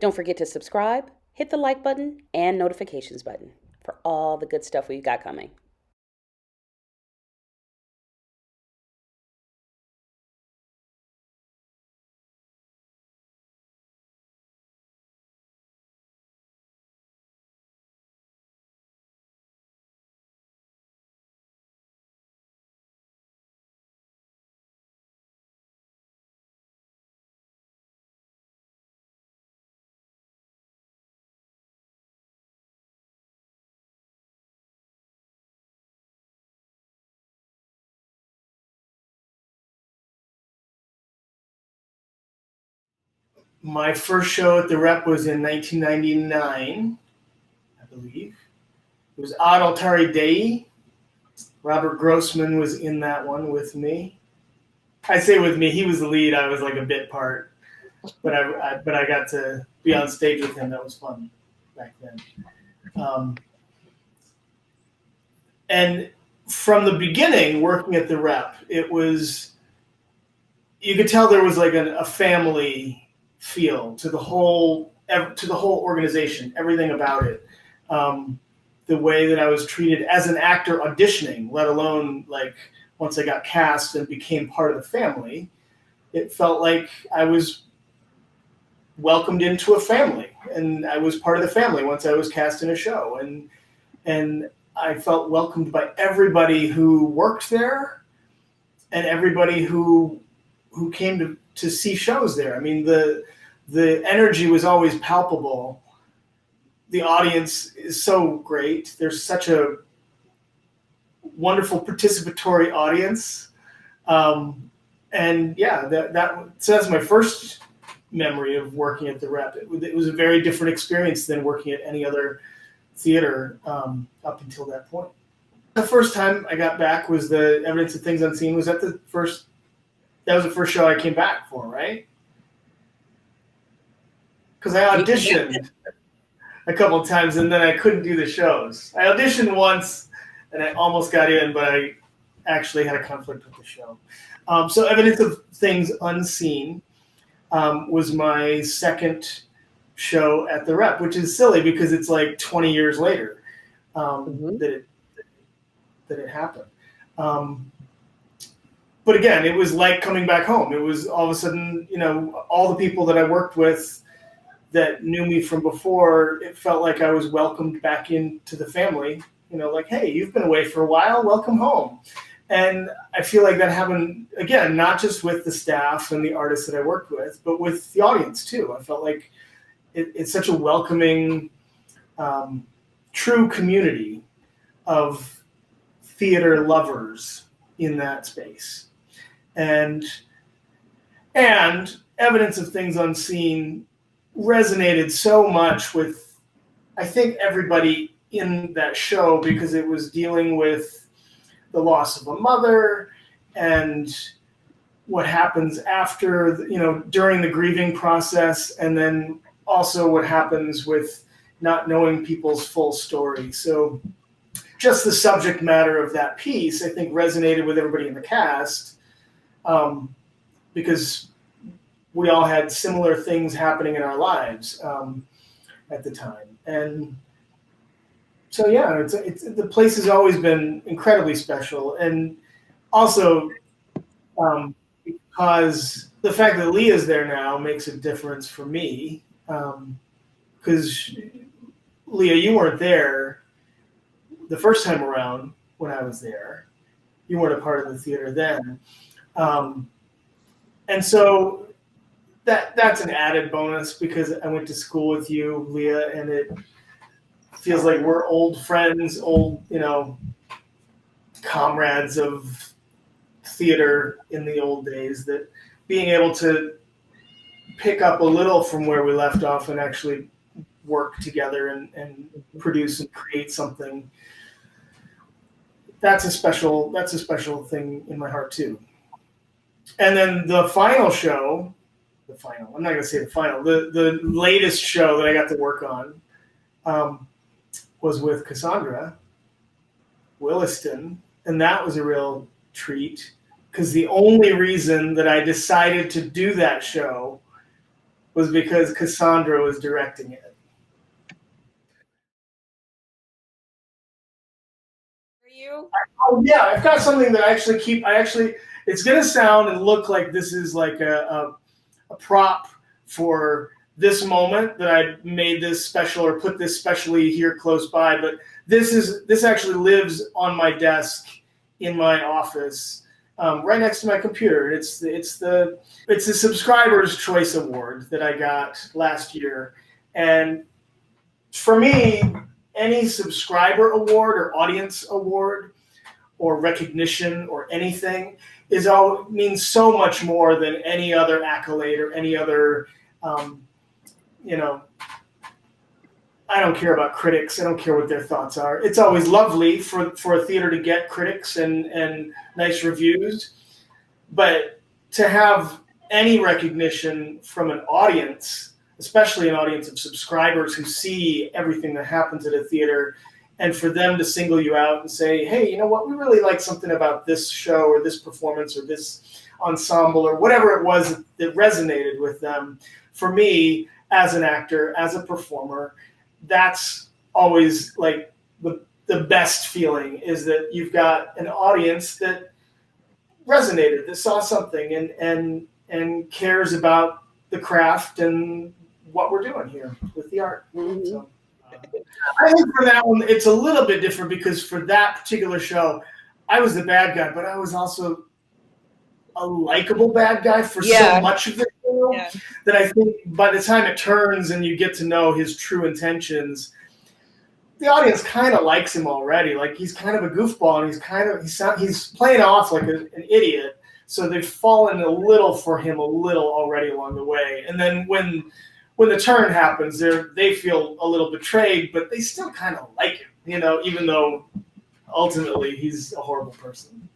Don't forget to subscribe, hit the like button, and notifications button for all the good stuff we've got coming. My first show at the Rep was in 1999, I believe. It was Ad Altare Dei. Robert Grossman was in that one with me. I say with me, he was the lead. I was like a bit part, but I got to be on stage with him. That was fun back then. And from the beginning, working at the Rep, it was, you could tell there was like a family feel to the whole organization, everything about it. The way that I was treated as an actor auditioning, let alone like once I got cast and became part of the family, it felt like I was welcomed into a family, and I was part of the family once I was cast in a show, and I felt welcomed by everybody who worked there and everybody who came to see shows there. I mean, the energy was always palpable. The audience is so great. There's such a wonderful participatory audience. And yeah, so that's my first memory of working at the Rep. It was a very different experience than working at any other theater up until that point. The first time I got back was the Evidence of Things Unseen. That was the first show I came back for, right? Because I auditioned a couple of times and then I couldn't do the shows. I auditioned once and I almost got in, but I actually had a conflict with the show. So Evidence of Things Unseen was my second show at the Rep, which is silly because it's like 20 years later that it happened. But again, it was like coming back home. It was all of a sudden, all the people that I worked with that knew me from before, it felt like I was welcomed back into the family. Like, hey, you've been away for a while, welcome home. And I feel like that happened, again, not just with the staff and the artists that I worked with, but with the audience too. I felt like it's such a welcoming, true community of theater lovers in that space. And Evidence of Things Unseen resonated so much with, I think, everybody in that show because it was dealing with the loss of a mother and what happens after, during the grieving process, and then also what happens with not knowing people's full story. So just the subject matter of that piece, I think, resonated with everybody in the cast because we all had similar things happening in our lives at the time. And so, yeah, the place has always been incredibly special. And also because the fact that Leah's there now makes a difference for me. Because, Leah, you weren't there the first time around when I was there. You weren't a part of the theater then. And so that's an added bonus because I went to school with you, Leah, and it feels like we're old friends, old, comrades of theater in the old days, that being able to pick up a little from where we left off and actually work together and produce and create something, that's a special thing in my heart too. And then the final show, I'm not going to say the final, the latest show that I got to work on was with Cassandra Williston, and that was a real treat because the only reason that I decided to do that show was because Cassandra was directing it. For you? Oh yeah, I've got something that I actually keep. It's gonna sound and look like this is like a prop for this moment that I made this special or put this specially here close by, but this actually lives on my desk in my office, right next to my computer. It's the Subscriber's Choice Award that I got last year, and for me, any subscriber award or audience award or recognition or anything means so much more than any other accolade or any other, you know, I don't care about critics. I don't care what their thoughts are. It's always lovely for a theater to get critics and nice reviews, but to have any recognition from an audience, especially an audience of subscribers who see everything that happens at a theater, and for them to single you out and say, hey, you know what, we really like something about this show or this performance or this ensemble or whatever it was that resonated with them. For me, as an actor, as a performer, that's always like the best feeling, is that you've got an audience that resonated, that saw something and cares about the craft and what we're doing here with the art. Mm-hmm. So, I think for that one, it's a little bit different because for that particular show, I was the bad guy, but I was also a likable bad guy for so much of the show that I think by the time it turns and you get to know his true intentions, the audience kind of likes him already. Like, he's kind of a goofball, and he's playing off like an idiot. So they've fallen a little for him a little already along the way. And then when the turn happens, they feel a little betrayed, but they still kind of like him, even though ultimately he's a horrible person.